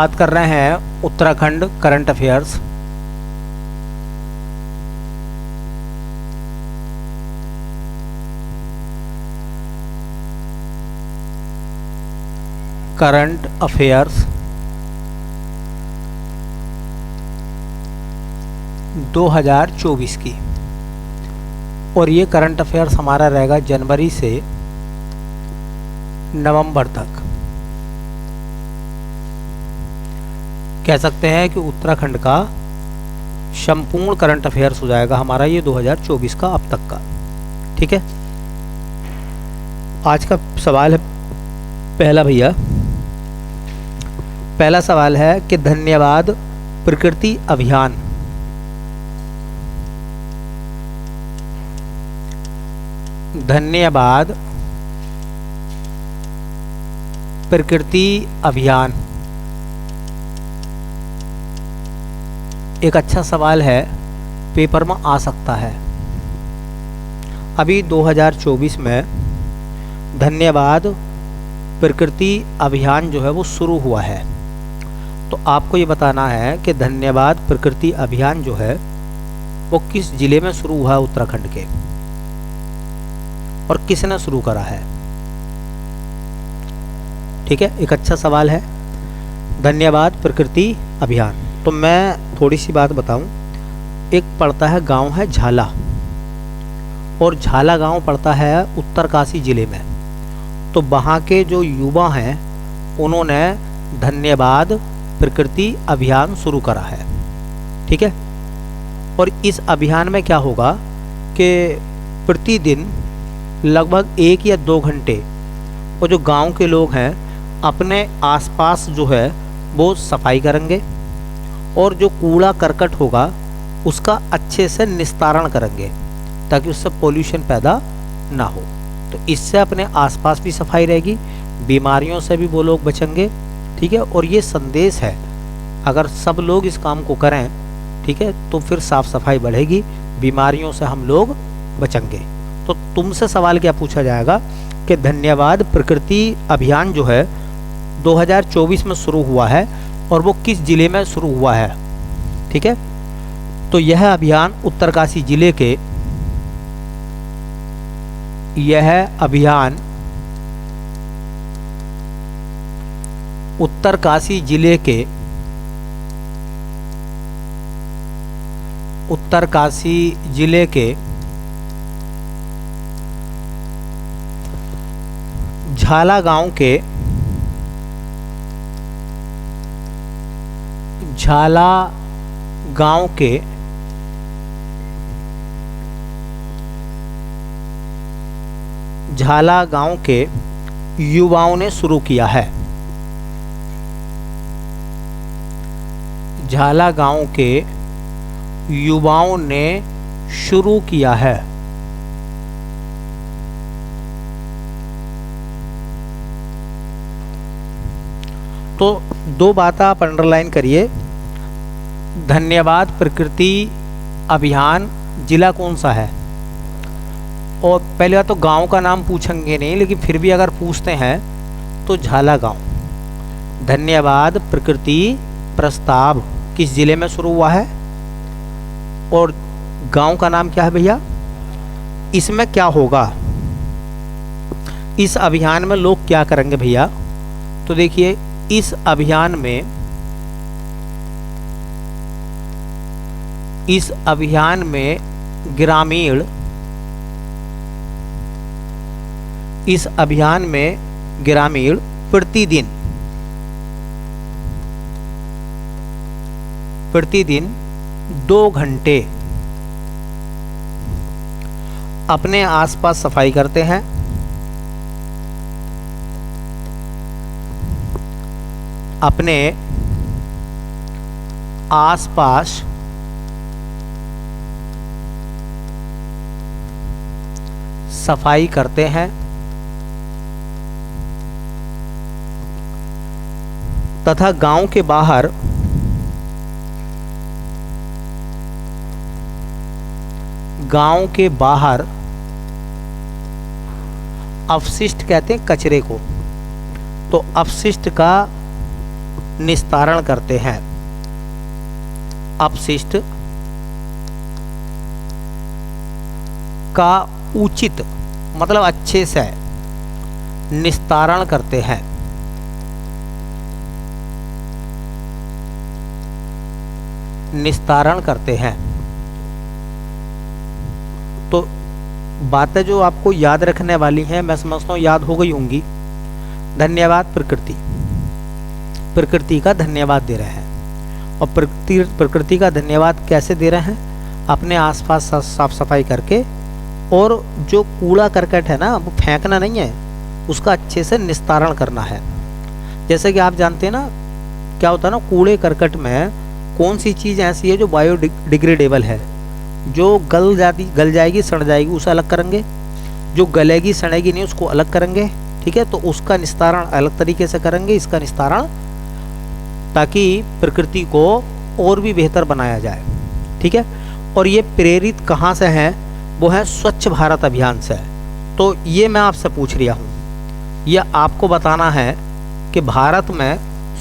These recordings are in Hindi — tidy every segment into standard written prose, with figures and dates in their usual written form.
बात कर रहे हैं Uttarakhand current affairs. Current affairs 2024 की, और ये करंट अफेयर्स हमारा रहेगा जनवरी से नवंबर तक। कह सकते हैं कि उत्तराखंड का संपूर्ण करंट अफेयर्स हो जाएगा हमारा ये 2024 का अब तक का। ठीक है, आज का सवाल है पहला भैया। पहला सवाल है कि धन्यवाद प्रकृति अभियान धन्यवाद प्रकृति अभियान एक अच्छा सवाल है, पेपर में आ सकता है। अभी 2024 में धन्यवाद प्रकृति अभियान जो है वो शुरू हुआ है, तो आपको ये बताना है कि धन्यवाद प्रकृति अभियान जो है वो किस जिले में शुरू हुआ है उत्तराखंड के, और किसने शुरू करा है। ठीक है, एक अच्छा सवाल है धन्यवाद प्रकृति अभियान। तो मैं थोड़ी सी बात बताऊं। एक पड़ता है गांव है झाला, और झाला गांव पड़ता है उत्तरकाशी जिले में। तो वहाँ के जो युवा हैं उन्होंने धन्यवाद प्रकृति अभियान शुरू करा है। ठीक है, और इस अभियान में क्या होगा कि प्रतिदिन लगभग 1 या 2 घंटे वो जो गांव के लोग हैं अपने आसपास जो है वो सफाई करेंगे, और जो कूड़ा करकट होगा उसका अच्छे से निस्तारण करेंगे ताकि उससे पोल्यूशन पैदा ना हो। तो इससे अपने आसपास भी सफाई रहेगी, बीमारियों से भी वो लोग बचेंगे। ठीक है, और ये संदेश है अगर सब लोग इस काम को करें, ठीक है, तो फिर साफ सफाई बढ़ेगी, बीमारियों से हम लोग बचेंगे। तो तुमसे सवाल क्या पूछा जाएगा कि धन्यवाद प्रकृति अभियान जो है 2024 में शुरू हुआ है और वो किस जिले में शुरू हुआ है। ठीक है, तो यह अभियान उत्तरकाशी जिले के उत्तरकाशी जिले के झाला गांव के युवाओं ने शुरू किया है। झाला गांव के युवाओं ने शुरू किया है। तो 2 बात आप अंडरलाइन करिए। धन्यवाद प्रकृति अभियान जिला कौन सा है, और पहले बात तो गांव का नाम पूछेंगे नहीं, लेकिन फिर भी अगर पूछते हैं तो झाला गांव। धन्यवाद प्रकृति प्रस्ताव किस जिले में शुरू हुआ है, और गांव का नाम क्या है भैया। इसमें क्या होगा, इस अभियान में लोग क्या करेंगे भैया। तो देखिए, इस अभियान में ग्रामीण प्रतिदिन 2 घंटे अपने आसपास सफाई करते हैं। अपने आसपास सफाई करते हैं तथा गांव के बाहर अपशिष्ट कहते हैं कचरे को, तो अपशिष्ट का निस्तारण करते हैं। अपशिष्ट का उचित मतलब अच्छे से निस्तारण करते हैं। निस्तारण करते हैं। तो बातें जो आपको याद रखने वाली हैं, मैं समझता हूँ याद हो गई होंगी। धन्यवाद प्रकृति, प्रकृति का धन्यवाद दे रहे हैं। और प्रकृति का धन्यवाद कैसे दे रहे हैं? अपने आसपास साफ सफाई करके, और जो कूड़ा करकट है ना, वो फेंकना नहीं है, उसका अच्छे से निस्तारण करना है। जैसे कि आप जानते हैं ना, क्या होता है ना, कूड़े करकट में कौन सी चीज़ ऐसी है जो बायोडिग्रेडेबल है, जो गल जाएगी, सड़ जाएगी, उसे अलग करेंगे। जो गलेगी सड़ेगी नहीं, उसको अलग करेंगे। ठीक है, तो उसका निस्तारण अलग तरीके से करेंगे, इसका निस्तारण, ताकि प्रकृति को और भी बेहतर बनाया जाए। ठीक है, और ये प्रेरित कहाँ से है? वो है स्वच्छ भारत अभियान से। तो ये मैं आपसे पूछ रहा हूँ, यह आपको बताना है कि भारत में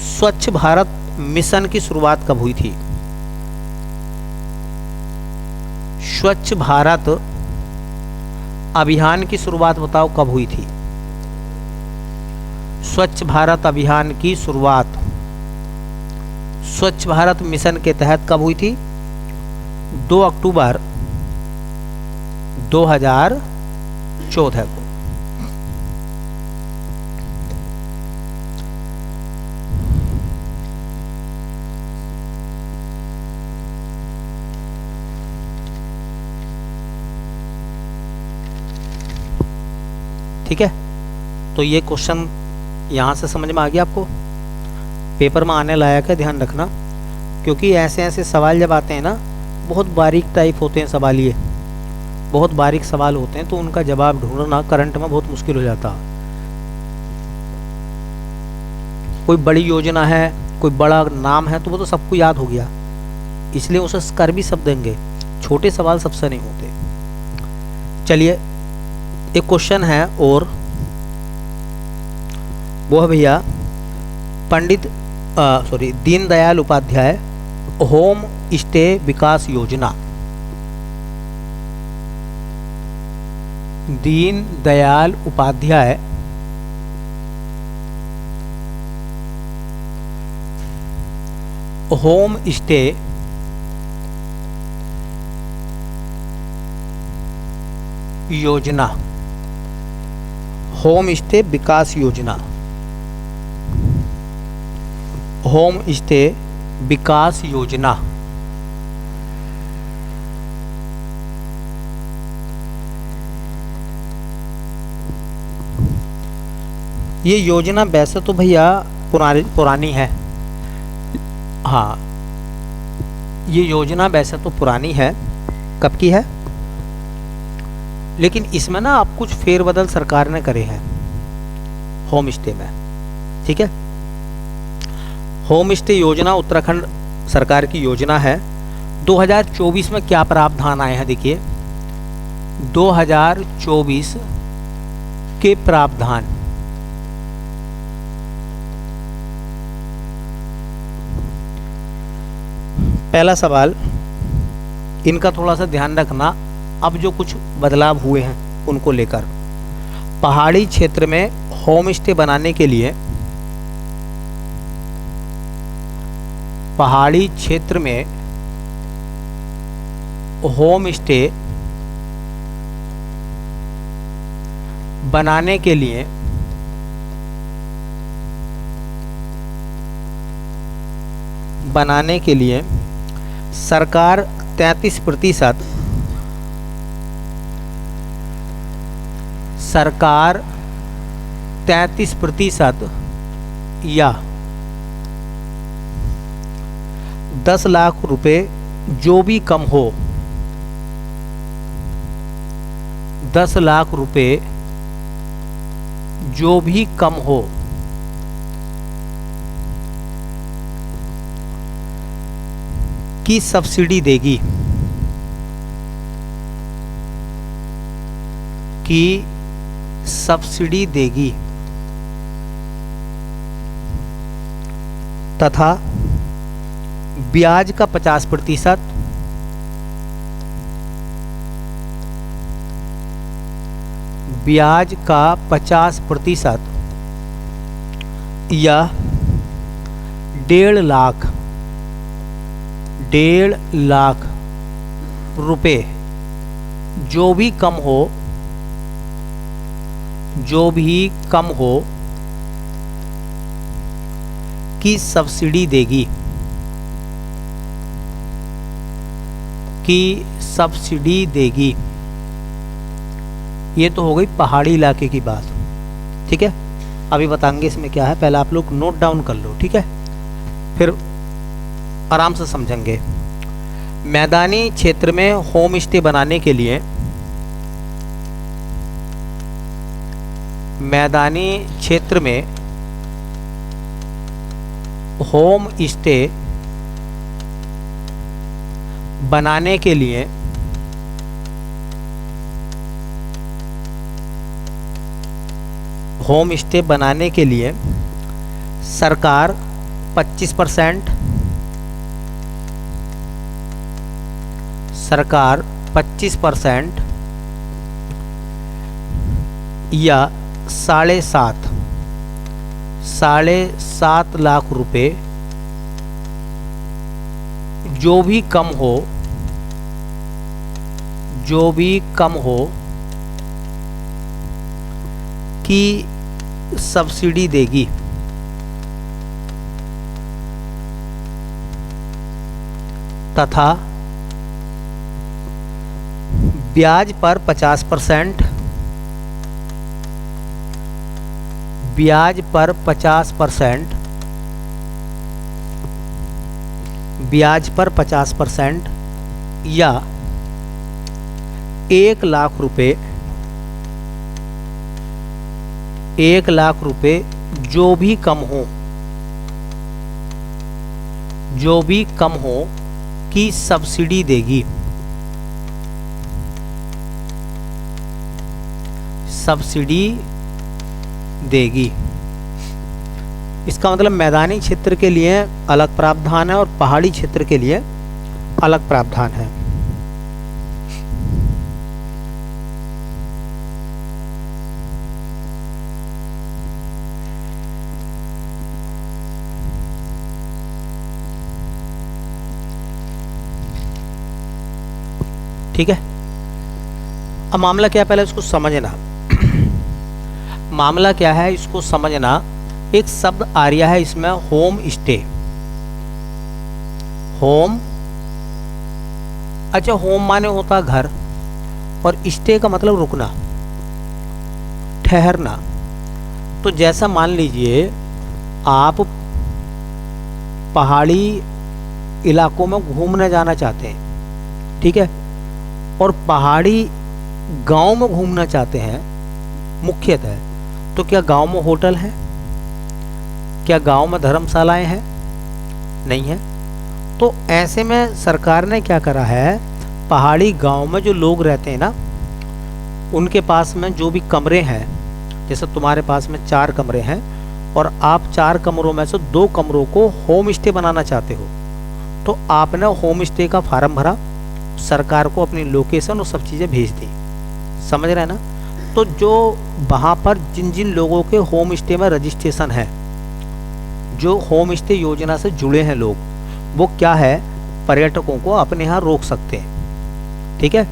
स्वच्छ भारत मिशन की शुरुआत कब हुई थी? स्वच्छ भारत अभियान की शुरुआत बताओ कब हुई थी? स्वच्छ भारत अभियान की शुरुआत स्वच्छ भारत मिशन के तहत कब हुई थी? 2 अक्टूबर 2014 को। ठीक है, तो ये क्वेश्चन यहाँ से समझ में आ गया आपको, पेपर में आने लायक है, ध्यान रखना। क्योंकि ऐसे ऐसे सवाल जब आते हैं ना, बहुत बारीक टाइप होते हैं सवाल, ये बहुत बारीक सवाल होते हैं, तो उनका जवाब ढूंढना करंट में बहुत मुश्किल हो जाता है। कोई बड़ी योजना है, कोई बड़ा नाम है, तो वो तो सबको याद हो गया, इसलिए उसे कर भी सब देंगे, छोटे सवाल सबसे नहीं होते। चलिए, एक क्वेश्चन है और वो है भैया, दीनदयाल उपाध्याय होम स्टे विकास योजना। दीनदयाल उपाध्याय होम स्टे योजना, होम स्टे विकास योजना, होम स्टे विकास योजना ये योजना वैसे तो भैया पुरानी है। हाँ, ये योजना वैसे तो पुरानी है, कब की है, लेकिन इसमें ना अब कुछ फेरबदल सरकार ने करे हैं होम स्टे में। ठीक है, होम स्टे योजना उत्तराखंड सरकार की योजना है। 2024 में क्या प्रावधान आए हैं देखिए, 2024 के प्रावधान। पहला सवाल, इनका थोड़ा सा ध्यान रखना, अब जो कुछ बदलाव हुए हैं उनको लेकर। पहाड़ी क्षेत्र में होम स्टे बनाने के लिए, पहाड़ी क्षेत्र में होम स्टे बनाने के लिए सरकार 33%, सरकार 33% या 10 लाख रुपए जो भी कम हो, 10 लाख रुपए जो भी कम हो की सब्सिडी देगी, की सब्सिडी देगी। तथा ब्याज का 50%, ब्याज का 50% या 1.5 लाख रुपए जो भी कम हो की सब्सिडी देगी। ये तो हो गई पहाड़ी इलाके की बात, ठीक है। अभी बताएंगे इसमें क्या है, पहले आप लोग नोट डाउन कर लो, ठीक है, फिर आराम से समझेंगे। मैदानी क्षेत्र में होम स्टे बनाने के लिए, मैदानी क्षेत्र में होम स्टे बनाने के लिए सरकार 25% या 7.5 लाख रुपए जो भी कम हो की सब्सिडी देगी। तथा ब्याज पर 50%, ब्याज पर 50% या 1 लाख रुपए, 1 लाख रुपए जो भी कम हो की सब्सिडी देगी। इसका मतलब मैदानी क्षेत्र के लिए अलग प्रावधान है और पहाड़ी क्षेत्र के लिए अलग प्रावधान है। ठीक है, अब मामला क्या है पहले इसको समझना। मामला क्या है इसको समझना। एक शब्द आ रहा है इसमें, होम स्टे। अच्छा, होम माने होता है घर और स्टे का मतलब रुकना, ठहरना। तो जैसा मान लीजिए आप पहाड़ी इलाकों में घूमने जाना चाहते हैं, ठीक है, और पहाड़ी गांव में घूमना चाहते हैं मुख्यतः, तो क्या गांव में होटल है? क्या गांव में धर्मशालाएं हैं? नहीं है। तो ऐसे में सरकार ने क्या करा है, पहाड़ी गांव में जो लोग रहते हैं ना, उनके पास में जो भी कमरे हैं, जैसे तुम्हारे पास में 4 कमरे हैं और आप 4 कमरों में से 2 कमरों को होम स्टे बनाना चाहते हो, तो आपने होम स्टे का फार्म भरा, सरकार को अपनी लोकेशन और सब चीज़ें भेज दी। समझ रहे हैं ना? तो जो वहाँ पर जिन जिन लोगों के होम स्टे में रजिस्ट्रेशन है, जो होम स्टे योजना से जुड़े हैं लोग, वो क्या है, पर्यटकों को अपने यहाँ रोक सकते हैं। ठीक है,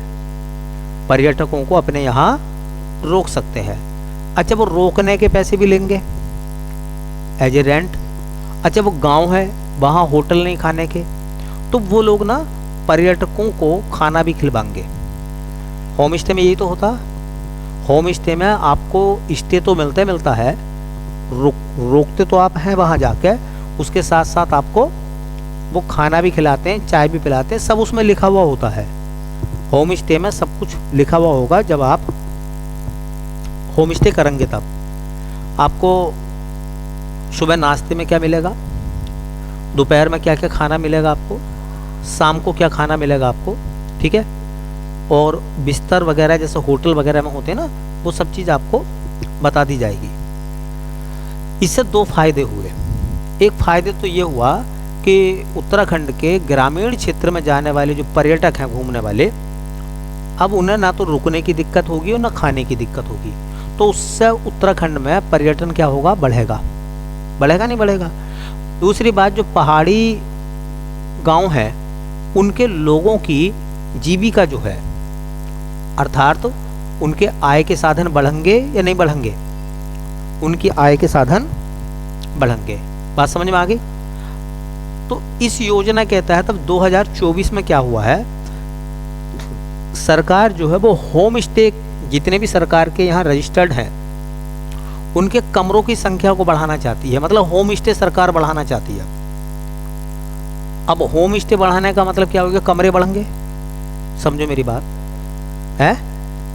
पर्यटकों को अपने यहाँ रोक सकते हैं। अच्छा, वो रोकने के पैसे भी लेंगे एज ए रेंट। अच्छा, वो गांव है, वहाँ होटल नहीं खाने के, तो वो लोग ना पर्यटकों को खाना भी खिलवाएंगे। होम स्टे में यही तो होता। होम स्टे में आपको स्टे तो मिलता है, रोकते तो आप हैं वहाँ जाके, उसके साथ साथ आपको वो खाना भी खिलाते हैं, चाय भी पिलाते हैं, सब उसमें लिखा हुआ होता है। होम स्टे में सब कुछ लिखा हुआ होगा। जब आप होम स्टे करेंगे तब आपको सुबह नाश्ते में क्या मिलेगा, दोपहर में क्या क्या खाना मिलेगा आपको, शाम को क्या खाना मिलेगा आपको, ठीक है, और बिस्तर वगैरह जैसे होटल वगैरह में होते हैं ना, वो सब चीज़ आपको बता दी जाएगी। इससे 2 फायदे हुए। एक फ़ायदे तो ये हुआ कि उत्तराखंड के ग्रामीण क्षेत्र में जाने वाले जो पर्यटक हैं घूमने वाले, अब उन्हें ना तो रुकने की दिक्कत होगी और ना खाने की दिक्कत होगी। तो उससे उत्तराखंड में पर्यटन क्या होगा, बढ़ेगा। बढ़ेगा नहीं बढ़ेगा। दूसरी बात, जो पहाड़ी गांव है उनके लोगों की जीविका जो है, अर्थात उनके आय के साधन बढ़ेंगे या नहीं बढ़ेंगे, उनकी आय के साधन बढ़ेंगे। बात समझ में आ गई। तो इस योजना के तहत अब 2024 में क्या हुआ है, सरकार जो है वो होम स्टे, जितने भी सरकार के यहाँ रजिस्टर्ड हैं उनके कमरों की संख्या को बढ़ाना चाहती है। मतलब होम स्टे सरकार बढ़ाना चाहती है। अब होम स्टे बढ़ाने का मतलब क्या होगा, कमरे बढ़ेंगे। समझो मेरी बात है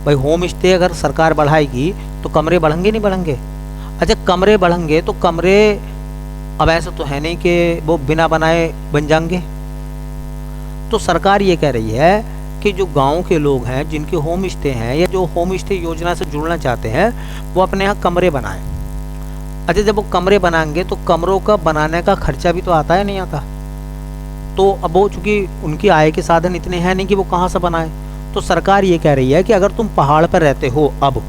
भाई, होम स्टे अगर सरकार बढ़ाएगी तो कमरे बढ़ेंगे नहीं बढ़ेंगे। अच्छा, कमरे बढ़ेंगे तो कमरे अब ऐसा तो है नहीं कि वो बिना बनाए बन जाएंगे। तो सरकार ये कह रही है कि जो गांव के लोग हैं जिनके होम स्टे हैं या जो होम स्टे योजना से जुड़ना चाहते हैं वो अपने यहाँ कमरे बनाएं। अच्छा, जब वो कमरे बनाएंगे तो कमरों का बनाने का खर्चा भी तो आता है, नहीं आता। तो अब वो चूँकि उनकी आय के साधन इतने हैं नहीं कि वो कहाँ से बनाए, तो सरकार ये कह रही है कि अगर तुम पहाड़ पर रहते हो, अब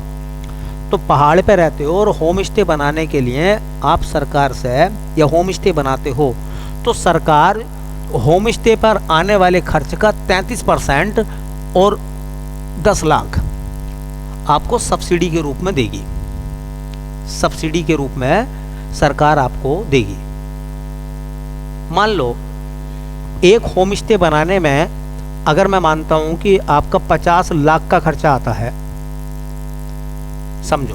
तो पहाड़ पर रहते हो और होम स्टे बनाने के लिए आप सरकार से या होम स्टे बनाते हो, तो सरकार होम स्टे पर आने वाले खर्च का 33% और 10 लाख आपको सब्सिडी के रूप में देगी। सब्सिडी के रूप में सरकार आपको देगी। मान लो एक होम स्टे बनाने में अगर मैं मानता हूं कि आपका 50 लाख का खर्चा आता है, समझो।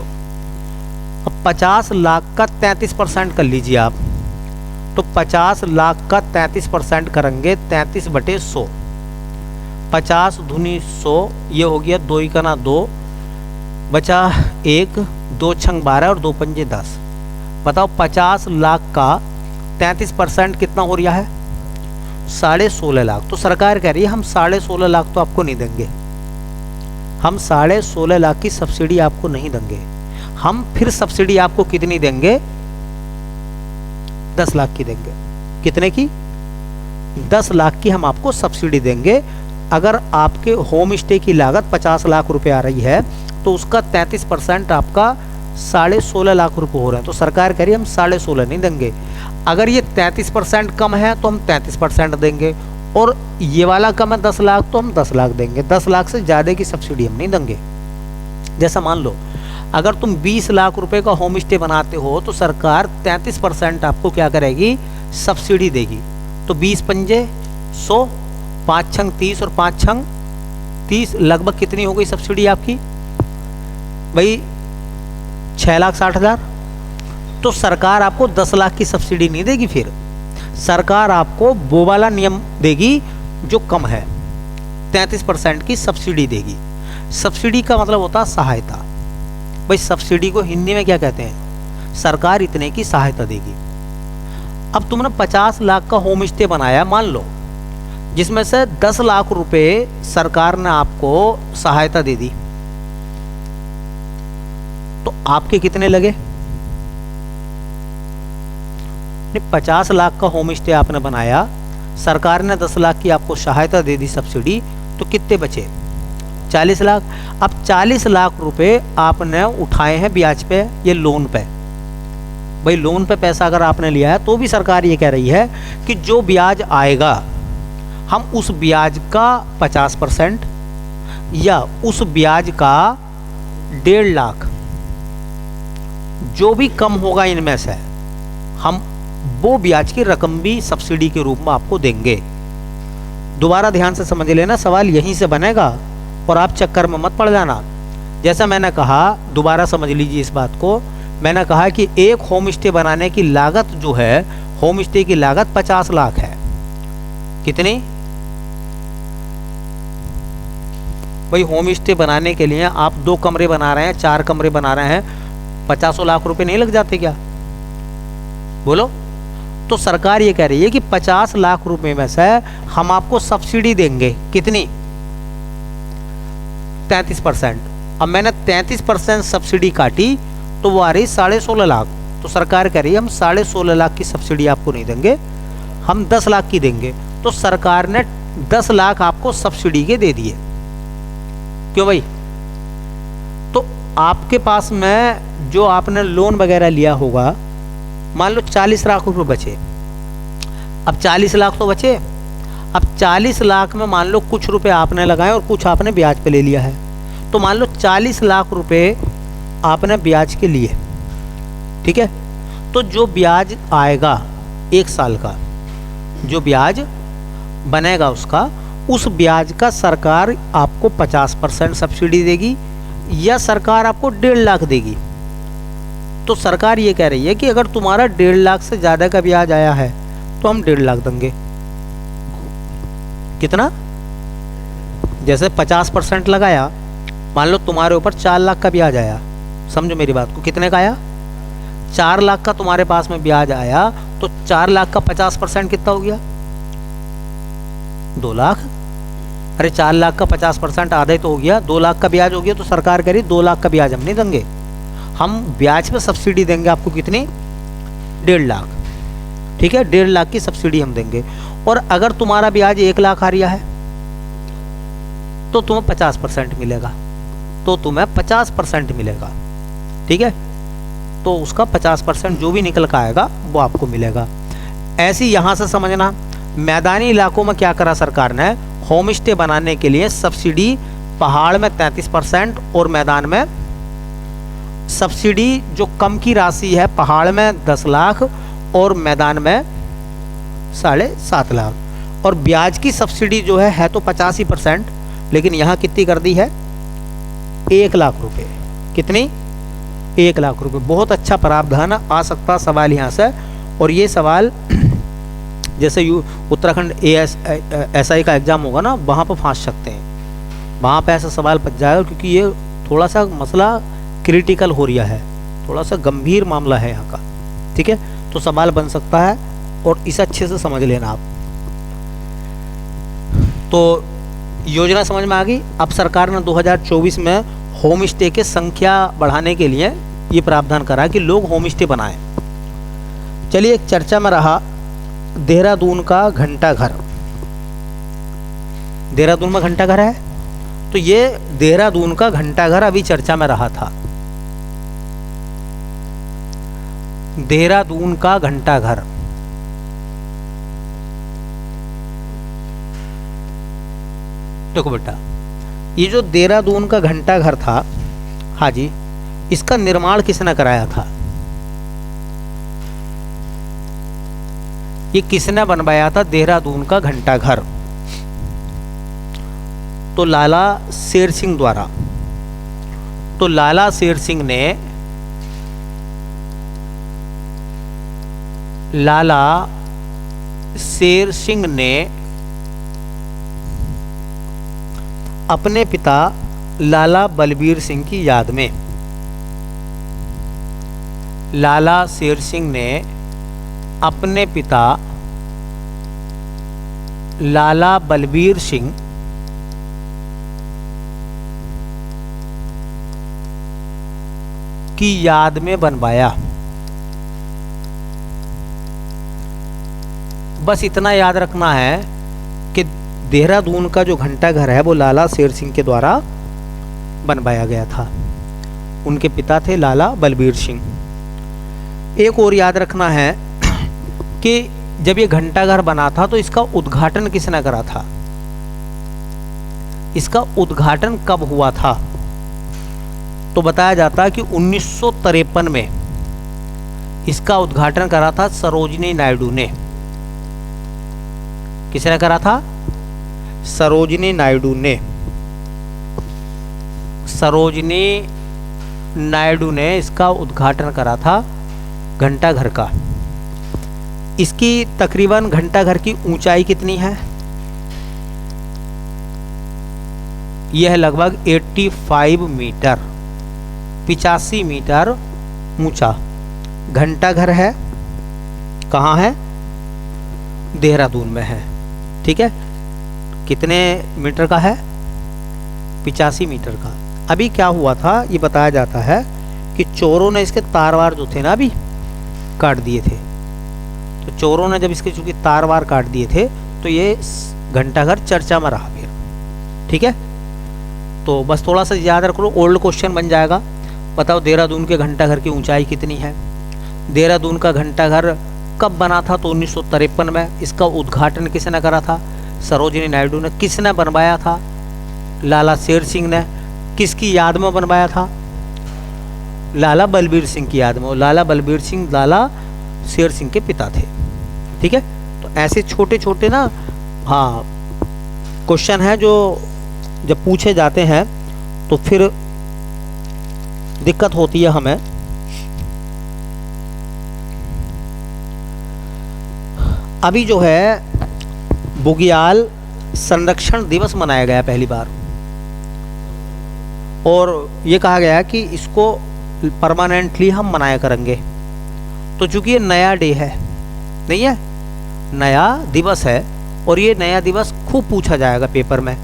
अब 50 लाख का 33% कर लीजिए आप, तो 50 लाख का 33% करेंगे 33/100, 50 दूनी 100, ये हो गया 2 का ना 2 बचा 1, 2 छंग 12 और 2 पंजे 10। बताओ 50 लाख का 33% कितना हो रहा है, 16.5 लाख। तो सरकार कह रही है हम 16.5 लाख तो आपको नहीं देंगे, हम 16.5 लाख की सब्सिडी आपको नहीं देंगे। हम फिर सब्सिडी आपको कितनी देंगे, 10 लाख की देंगे। कितने की, 10 लाख की हम आपको सब्सिडी देंगे। अगर आपके होम स्टे की लागत 50 लाख रुपए आ रही है तो उसका 33% आपका 16.5 लाख रुपए हो रहे हैं। तो सरकार कह रही है हम 16.5 नहीं देंगे। अगर ये 33% कम है तो हम 33% देंगे, और ये वाला कम है 10 लाख तो हम 10 लाख देंगे। 10 लाख से ज़्यादा की सब्सिडी हम नहीं देंगे। जैसा मान लो अगर तुम 20 लाख रुपए का होम स्टे बनाते हो तो सरकार 33% आपको क्या करेगी, सब्सिडी देगी। तो 20 पंजे 100, 5 छंग 30 और 5 छंग 30, लगभग कितनी हो गई सब्सिडी आपकी भाई, 6,60,000। तो सरकार आपको 10 लाख की सब्सिडी नहीं देगी, फिर सरकार आपको वो वाला नियम देगी जो कम है, 33% की सब्सिडी देगी। सब्सिडी का मतलब होता है सहायता। भाई सब्सिडी को हिंदी में क्या कहते हैं, सरकार इतने की सहायता देगी। अब तुमने 50 लाख का होम स्टे बनाया मान लो, जिसमें से 10 लाख रुपए सरकार ने आपको सहायता दे दी, तो आपके कितने लगे, 50 लाख का होम स्टे आपने बनाया, सरकार ने 10 लाख की आपको सहायता दे दी सब्सिडी, तो कितने बचे, 40 लाख। अब 40 लाख रुपए आपने उठाए हैं ब्याज पे, ये लोन पे। भाई लोन पे पैसा अगर आपने लिया है तो भी सरकार ये कह रही है कि जो ब्याज आएगा हम उस ब्याज का 50% या उस ब्याज का 1.5 लाख, जो भी कम होगा इनमें से, हम वो ब्याज की रकम भी सब्सिडी के रूप में आपको देंगे। दोबारा ध्यान से समझ लेना, सवाल यहीं से बनेगा और आप चक्कर में मत पड़ जाना। जैसा मैंने कहा, दोबारा समझ लीजिए इस बात को, मैंने कहा कि एक होम स्टे बनाने की लागत जो है, होम स्टे की लागत 50 लाख है। कितनी भाई, होम स्टे बनाने के लिए आप 2 कमरे बना रहे हैं, 4 कमरे बना रहे हैं, 50 लाख रुपए नहीं लग जाते क्या, बोलो। तो सरकार ये कह रही है कि 50 लाख रुपए में से हम आपको सब्सिडी देंगे, कितनी, 33%। अब मैंने 33% सब्सिडी काटी तो वो आ रही 16.5 लाख। तो सरकार कह रही है हम 16.5 लाख की सब्सिडी आपको नहीं देंगे, हम 10 लाख की देंगे। तो सरकार ने 10 लाख आपको सब्सिडी के दे दिए। क्यों भाई? तो आपके पास में जो आपने लोन वगैरह लिया होगा, मान लो 40 लाख रुपए बचे। अब 40 लाख तो बचे, अब 40 लाख में मान लो कुछ रुपए आपने लगाए और कुछ आपने ब्याज पे ले लिया है। तो मान लो 40 लाख रुपए आपने ब्याज के लिए, ठीक है। तो जो ब्याज आएगा 1 साल का, जो ब्याज बनेगा उसका, उस ब्याज का सरकार आपको 50% सब्सिडी देगी या सरकार आपको 1.5 लाख देगी। तो सरकार ये कह रही है कि अगर तुम्हारा 1.5 लाख से ज़्यादा का ब्याज आया है तो हम 1.5 लाख देंगे। कितना? जैसे 50% लगाया, मान लो तुम्हारे ऊपर 4 लाख का ब्याज आया, समझो मेरी बात को, कितने का आया? 4 लाख का तुम्हारे पास में ब्याज आया, तो 4 लाख का 50% कितना हो गया? 2 लाख। अरे 4 लाख का 50% आधा ही तो हो गया, 2 लाख का ब्याज हो गया। तो सरकार कह रही 2 लाख का ब्याज हम नहीं देंगे, हम ब्याज पे सब्सिडी देंगे आपको। कितनी? 1.5 लाख, ठीक है, 1.5 लाख की सब्सिडी हम देंगे। और अगर तुम्हारा ब्याज 1 लाख आ रहा है तो तुम्हें 50% मिलेगा, तो तुम्हें 50% मिलेगा, ठीक है। तो उसका 50% जो भी निकल कर आएगा वो आपको मिलेगा। ऐसे यहां से समझना, मैदानी इलाकों में क्या करा सरकार ने, होम स्टे बनाने के लिए सब्सिडी पहाड़ में 33% और मैदान में सब्सिडी जो कम की राशि है, पहाड़ में 10 लाख और मैदान में 7.5 लाख। और ब्याज की सब्सिडी जो है तो 85%, लेकिन यहाँ कितनी कर दी है? 1 लाख रुपए। कितनी? 1 लाख रुपए। बहुत अच्छा प्रावधान आ सकता सवाल यहाँ से। और ये सवाल जैसे उत्तराखंड SI का एग्जाम होगा ना, वहाँ पर फांस सकते हैं, वहाँ पे ऐसा सवाल बच जाएगा, क्योंकि ये थोड़ा सा मसला क्रिटिकल हो रहा है, थोड़ा सा गंभीर मामला है यहाँ का, ठीक है। तो सवाल बन सकता है और इसे अच्छे से समझ लेना आप। तो योजना समझ में आ गई। अब सरकार ने 2024 में होम स्टे के संख्या बढ़ाने के लिए ये प्रावधान करा कि लोग होम स्टे बनाएं। चलिए, एक चर्चा में रहा देहरादून का घंटा घर। देहरादून में घंटा घर है, तो ये देहरादून का घंटा घर अभी चर्चा में रहा था। देहरादून का घंटा घर, देखो बेटा, ये जो देहरादून का घंटा घर था, हाँ जी, इसका निर्माण किसने कराया था? ये किसने बनवाया था देहरादून का घंटा घर? तो लाला शेर सिंह द्वारा। तो लाला शेर सिंह ने, लाला शेर सिंह ने अपने पिता लाला बलबीर सिंह की याद में, लाला शेर सिंह ने अपने पिता लाला बलबीर सिंह की याद में बनवाया। बस इतना याद रखना है कि देहरादून का जो घंटा घर है वो लाला शेर सिंह के द्वारा बनवाया गया था। उनके पिता थे लाला बलबीर सिंह। एक और याद रखना है कि जब ये घंटा घर बना था तो इसका उद्घाटन किसने करा था? इसका उद्घाटन कब हुआ था? तो बताया जाता है कि 1953 में इसका उद्घाटन करा था सरोजिनी नायडू ने। किसने करा था? सरोजिनी नायडू ने। सरोजिनी नायडू ने इसका उद्घाटन करा था घंटा घर का। इसकी तकरीबन घंटा घर की ऊंचाई कितनी है? यह लगभग 85 मीटर, 85 मीटर ऊंचा घंटा घर है। कहाँ है? देहरादून में है, ठीक है। कितने मीटर का है? 85 मीटर का। अभी क्या हुआ था ये बताया जाता है कि चोरों ने इसके तार वार जो थे ना, अभी काट दिए थे। तो चोरों ने जब इसके चूंकि तार वार काट दिए थे तो ये घंटाघर चर्चा में रहा फिर। ठीक है, तो बस थोड़ा सा याद रख लो, ओल्ड क्वेश्चन बन जाएगा। बताओ देहरादून के घंटाघर की ऊंचाई कितनी है? देहरादून का घंटाघर कब बना था? तो 1953 में। इसका उद्घाटन किसने करा था? सरोजिनी नायडू ने। किसने बनवाया था? लाला शेर सिंह ने। किसकी याद में बनवाया था? लाला बलबीर सिंह की याद में। लाला बलबीर सिंह लाला शेर सिंह के पिता थे। ठीक है, तो ऐसे छोटे छोटे ना हाँ क्वेश्चन है जो जब पूछे जाते हैं तो फिर दिक्कत होती है हमें। अभी जो है बुग्याल संरक्षण दिवस मनाया गया पहली बार, और ये कहा गया कि इसको परमानेंटली हम मनाया करेंगे। तो चूंकि ये नया डे है, नहीं है, नया दिवस है, और ये नया दिवस खूब पूछा जाएगा पेपर में,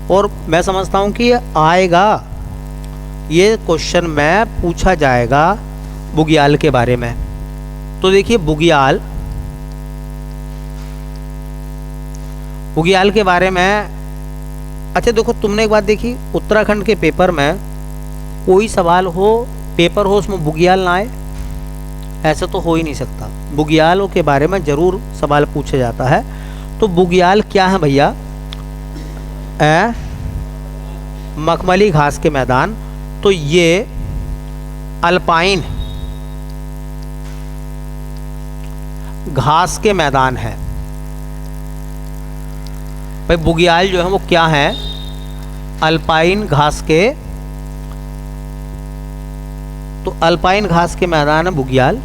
और मैं समझता हूँ कि ये आएगा, ये क्वेश्चन में पूछा जाएगा बुग्याल के बारे में। तो देखिए बुग्याल के बारे में। अच्छा देखो, तुमने एक बात देखी, उत्तराखंड के पेपर में कोई सवाल हो, पेपर हो, उसमें बुग्याल ना आए, ऐसा तो हो ही नहीं सकता। बुग्यालों के बारे में जरूर सवाल पूछा जाता है। तो बुग्याल क्या है भैया? मखमली घास के मैदान। तो ये अल्पाइन घास के मैदान है भाई। बुग्याल जो है वो क्या है? अल्पाइन घास के, तो अल्पाइन घास के मैदान है बुग्याल।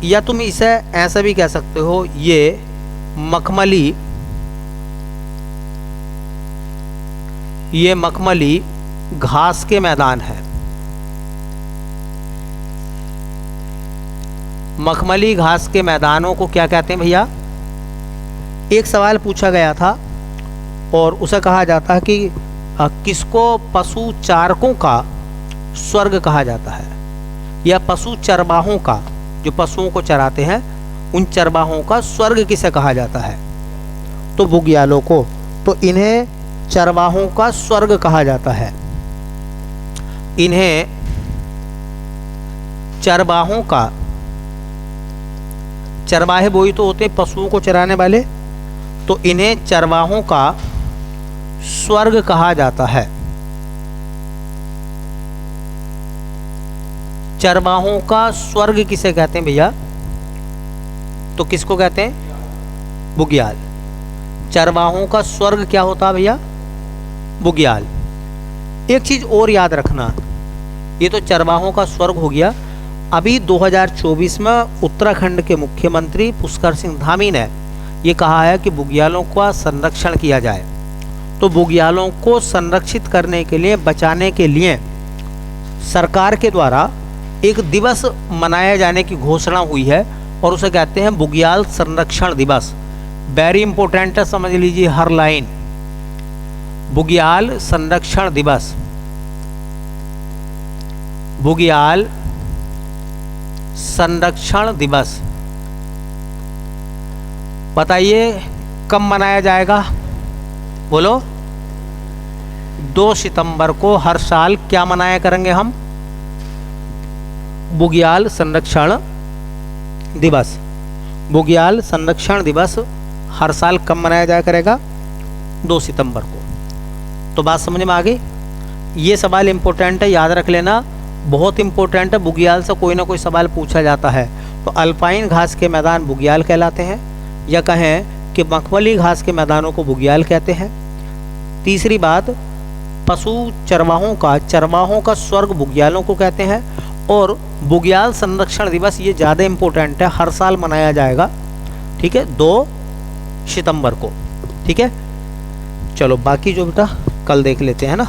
या तुम इसे ऐसा भी कह सकते हो, ये मखमली घास के मैदान है। मखमली घास के मैदानों को क्या कहते हैं भैया? एक सवाल पूछा गया था और उसे कहा जाता है कि किसको पशु चारकों का स्वर्ग कहा जाता है, या पशु चरवाहों का, जो पशुओं को चराते हैं उन चरवाहों का स्वर्ग किसे कहा जाता है? तो बुग्यालों को। तो इन्हें चरवाहों का स्वर्ग कहा जाता है। इन्हें चरवाहों का, चरवाहे वही तो होते पशुओं को चराने वाले, तो इन्हें चरवाहों का स्वर्ग कहा जाता है। चरवाहों का स्वर्ग किसे कहते हैं भैया? तो किसको कहते हैं? बुग्याल। चरवाहों का स्वर्ग क्या होता है भैया? बुग्याल। एक चीज और याद रखना, ये तो चरवाहों का स्वर्ग हो गया। अभी 2024 में उत्तराखंड के मुख्यमंत्री पुष्कर सिंह धामी ने ये कहा है कि बुग्यालों का संरक्षण किया जाए। तो बुग्यालों को संरक्षित करने के लिए, बचाने के लिए सरकार के द्वारा एक दिवस मनाए जाने की घोषणा हुई है, और उसे कहते हैं बुग्याल संरक्षण दिवस। वेरी इंपॉर्टेंट है, समझ लीजिए हर लाइन। बुग्याल संरक्षण दिवस, बुग्याल संरक्षण दिवस। बताइए कब मनाया जाएगा? बोलो। 2 सितंबर को हर साल क्या मनाया करेंगे हम? बुग्याल संरक्षण दिवस। बुग्याल संरक्षण दिवस हर साल कब मनाया जाया करेगा? 2 सितंबर को। तो बात समझ में आ गई? ये सवाल इम्पोर्टेंट है, याद रख लेना, बहुत इम्पोर्टेंट है। बुग्याल से कोई ना कोई सवाल पूछा जाता है। तो अल्पाइन घास के मैदान बुग्याल कहलाते हैं, या कहें कि मखमली घास के मैदानों को बुग्याल कहते हैं। तीसरी बात, पशु चरवाहों का स्वर्ग बुग्यालों को कहते हैं। और बुग्याल संरक्षण दिवस ये ज़्यादा इम्पोर्टेंट है, हर साल मनाया जाएगा। ठीक है, 2 सितंबर को। ठीक है, चलो बाकी जो बेटा कल देख लेते हैं ना।